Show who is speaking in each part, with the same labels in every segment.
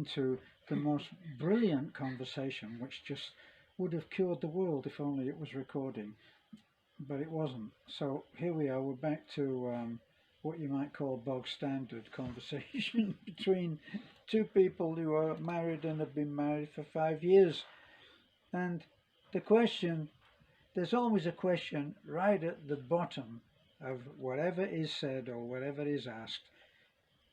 Speaker 1: into the most brilliant conversation, which just would have cured the world if only it was recording, but it wasn't. So here we are, we're back to what you might call bog standard conversation between two people who are married and have been married for 5 years. And the question, there's always a question right at the bottom of whatever is said or whatever is asked.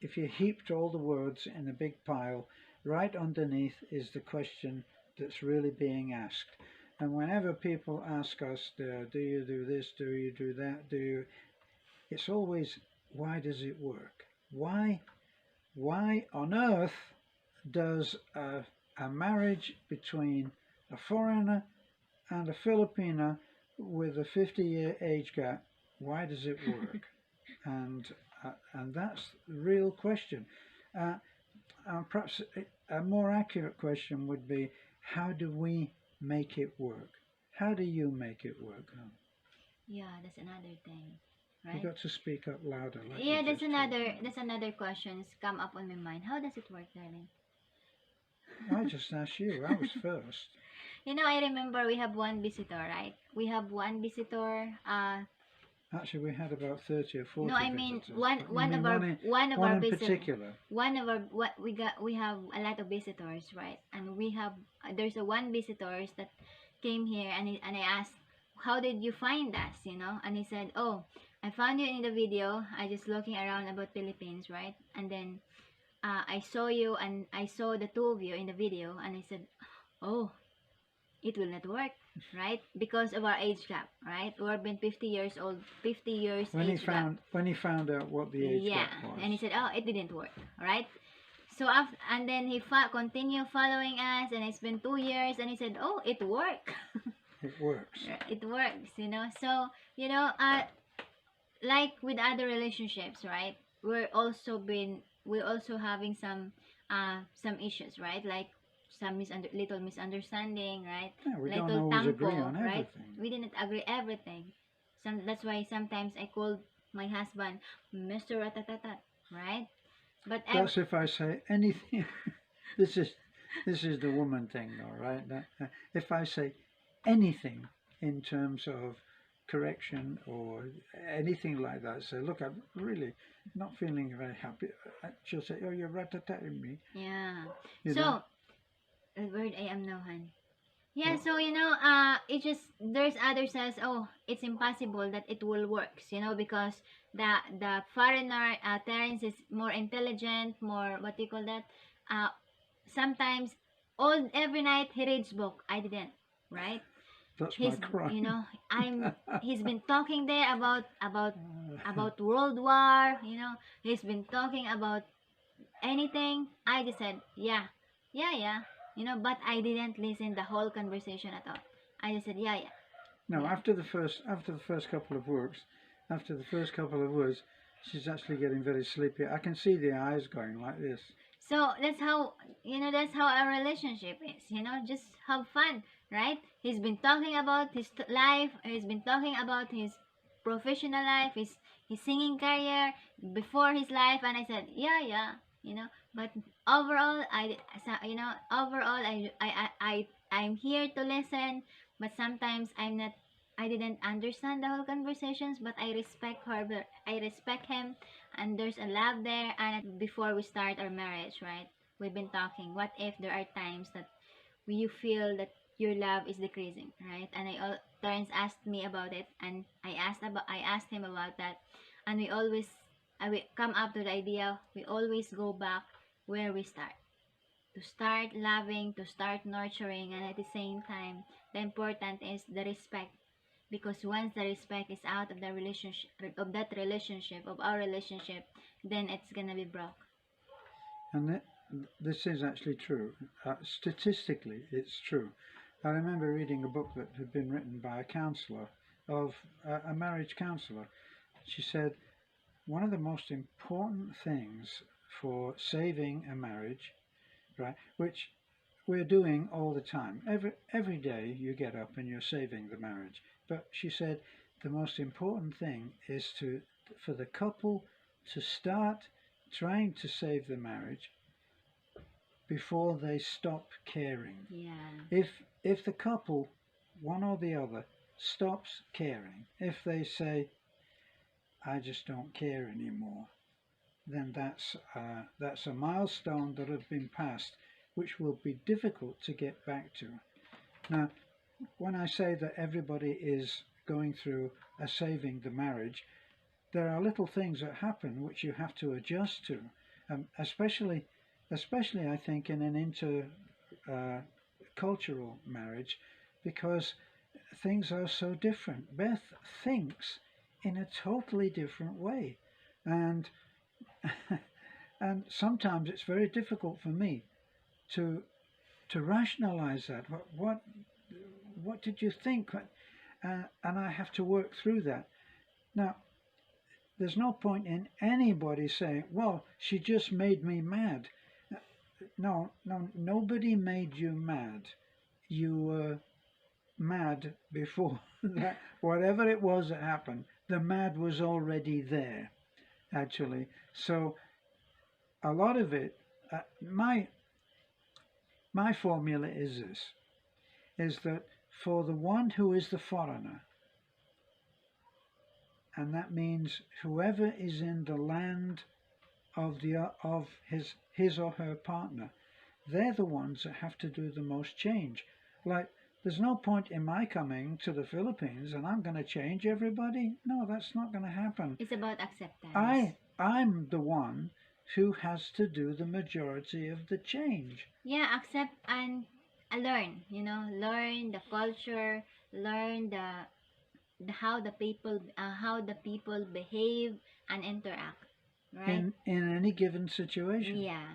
Speaker 1: If you heaped all the words in a big pile, right underneath is the question that's really being asked. And whenever people ask us, do you do this, do you do that, it's always, why does it work? Why on earth does a marriage between a foreigner and a Filipina with a 50-year age gap, why does it work? And that's the real question. Perhaps a more accurate question would be, how do we make it work? How do you make it work?
Speaker 2: Yeah, that's another thing, right?
Speaker 1: You got to speak up louder. Like
Speaker 2: yeah, that's another question come up on my mind. How does it work, darling?
Speaker 1: I just asked you. I was first.
Speaker 2: You know, I remember we have one visitor, right? We have one visitor.
Speaker 1: Actually, we had about 30 or 40.
Speaker 2: No, I mean
Speaker 1: visitors.
Speaker 2: one of our visitors.
Speaker 1: Particular.
Speaker 2: One of our we have a lot of visitors, right? And we have there's one visitors that came here, and I asked, how did you find us? You know, and he said, oh, I found you in the video. I just looking around about Philippines, right? And then I saw you, and I saw the two of you in the video, and I said, oh, it will not work, right? Because of our age gap, right? We've been 50 years old, 50 years
Speaker 1: when
Speaker 2: age gap.
Speaker 1: When he found out what the age gap was.
Speaker 2: And he said, oh, it didn't work, right? So after, and then he continued following us, and it's been 2 years, and he said, oh, it worked.
Speaker 1: It works.
Speaker 2: It works, you know. So, you know, like with other relationships, right? We're also having some issues, right? Like some little misunderstanding, right?
Speaker 1: Yeah, we
Speaker 2: little
Speaker 1: don't always agree on
Speaker 2: right?
Speaker 1: everything.
Speaker 2: We didn't agree everything. That's why sometimes I called my husband Mr. Ratatatat, right? But
Speaker 1: that's if I say anything. This is the woman thing, though, right? If I say anything in terms of correction or anything like that, say, look, I'm really not feeling very happy. She'll say, oh, you're ratatatting me.
Speaker 2: Yeah.
Speaker 1: You
Speaker 2: so
Speaker 1: know?
Speaker 2: The word I am now, Han. Yeah, so you know, it just there's others says, oh, it's impossible that it will work, you know, because the foreigner Terence is more intelligent, more what do you call that? Sometimes every night he reads book. I didn't, right?
Speaker 1: That's my crime.
Speaker 2: You know, he's been talking there about World War, you know, he's been talking about anything. I just said, yeah. You know, but I didn't listen the whole conversation at all. I just said, yeah.
Speaker 1: No,
Speaker 2: yeah.
Speaker 1: after the first couple of words, she's actually getting very sleepy. I can see the eyes going like this.
Speaker 2: So that's how, you know, that's how our relationship is. You know, just have fun, right? He's been talking about his life. He's been talking about his professional life, his singing career before his life, and I said, yeah. You know, but overall, I'm here to listen, but sometimes I didn't understand the whole conversations, but I respect her, I respect him, and there's a love there. And before we start our marriage, right, we've been talking, what if there are times that you feel that your love is decreasing, right? And Terence asked me about it, and I asked him about that, and we come up to the idea, we always go back where we start. To start loving, to start nurturing, and at the same time, the important is the respect. Because once the respect is out of the relationship, of our relationship, then it's gonna be broke.
Speaker 1: And this is actually true. Statistically, it's true. I remember reading a book that had been written by a counsellor, a marriage counsellor. She said, one of the most important things for saving a marriage, right, which we're doing all the time. Every day you get up and you're saving the marriage. But she said the most important thing is for the couple to start trying to save the marriage before they stop caring.
Speaker 2: Yeah.
Speaker 1: If the couple, one or the other, stops caring, if they say, I just don't care anymore, then that's a milestone that has been passed, which will be difficult to get back to. Now, when I say that everybody is going through a saving the marriage, there are little things that happen which you have to adjust to, especially I think in an intercultural marriage, because things are so different. Beth thinks in a totally different way, and and sometimes it's very difficult for me to rationalize that. What did you think? And I have to work through that. Now, there's no point in anybody saying, well, she just made me mad. No, nobody made you mad. You were mad before that. Whatever it was that happened, the mad was already there, actually. So a lot of it, my formula is this, is that for the one who is the foreigner, and that means whoever is in the land of his or her partner, they're the ones that have to do the most change. Like, there's no point in my coming to the Philippines and I'm going to change everybody. No, that's not going to happen.
Speaker 2: It's about acceptance.
Speaker 1: I'm the one who has to do the majority of the change.
Speaker 2: Yeah, accept and learn. Learn the culture, learn the how the people behave and interact, right?
Speaker 1: In any given situation.
Speaker 2: Yeah.